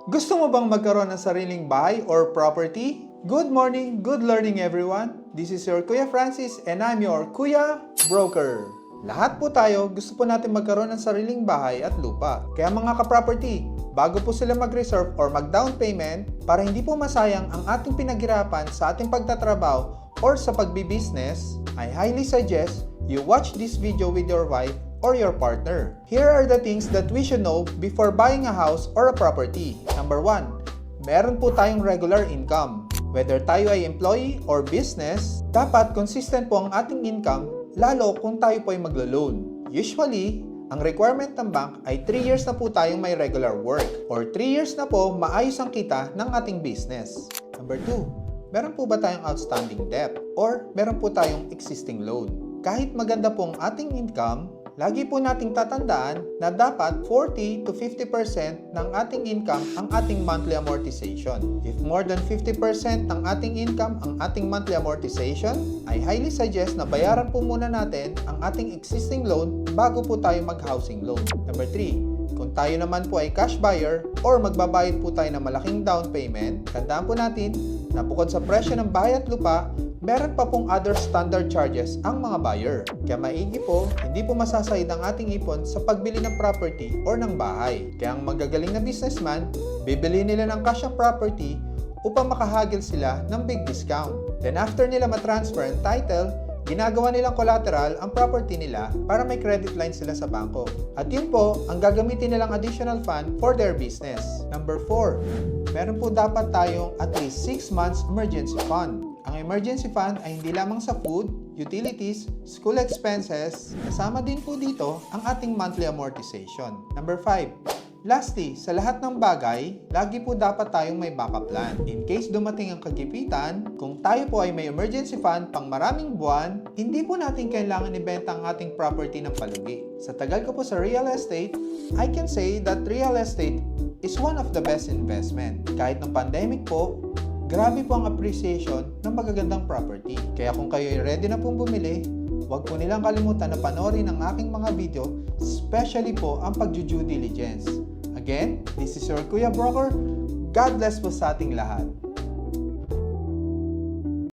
Gusto mo bang magkaroon ng sariling bahay or property? Good morning, good learning everyone. This is your Kuya Francis and I'm your Kuya Broker. Lahat po tayo gusto po natin magkaroon ng sariling bahay at lupa. Kaya mga ka-property, bago po sila mag-reserve or mag-down payment, para hindi po masayang ang ating pinaghirapan sa ating pagtatrabaho or sa pagbi-business, I highly suggest you watch this video with your wife or your partner. Here are the things that we should know before buying a house or a property. Number 1, meron po tayong regular income. Whether tayo ay employee or business, dapat consistent po ang ating income, lalo kung tayo po ay maglo-loan. Usually, ang requirement ng bank ay 3 years na po tayong may regular work or 3 years na po maayos ang kita ng ating business. Number 2, meron po ba tayong outstanding debt or meron po tayong existing loan? Kahit maganda po ang ating income, lagi po nating tatandaan na dapat 40 to 50% ng ating income ang ating monthly amortization. If more than 50% ng ating income ang ating monthly amortization, I highly suggest na bayaran po muna natin ang ating existing loan bago po tayo mag-housing loan. Number 3, kung tayo naman po ay cash buyer or magbabayad po tayo ng malaking down payment, tandaan po natin na bukod sa presyo ng bahay at lupa, meron pa pong other standard charges ang mga buyer. Kaya maigi po, hindi po masasayad ang ating ipon sa pagbili ng property or ng bahay. Kaya ang magagaling na businessman, bibili nila ng cash ang property upang makahagil sila ng big discount. Then after nila matransfer ang title, ginagawa nilang collateral ang property nila para may credit line sila sa bangko. At yun po ang gagamitin nilang additional fund for their business. Number 4, meron po dapat tayong at least 6 months emergency fund. Ang emergency fund ay hindi lamang sa food, utilities, school expenses, kasama din po dito ang ating monthly amortization. Number 5, lastly, sa lahat ng bagay, lagi po dapat tayong may backup plan. In case dumating ang kagipitan, kung tayo po ay may emergency fund pang maraming buwan, hindi po natin kailangan ibenta ang ating property ng palugi. Sa tagal ko po sa real estate, I can say that real estate is one of the best investment. Kahit ng pandemic po, grabe po ang appreciation ng magagandang property. Kaya kung kayo ay ready na pong bumili, huwag po nilang kalimutan na panoorin ang aking mga video, especially po ang pag-due diligence. Again, this is your Kuya Broker. God bless po sa ating lahat.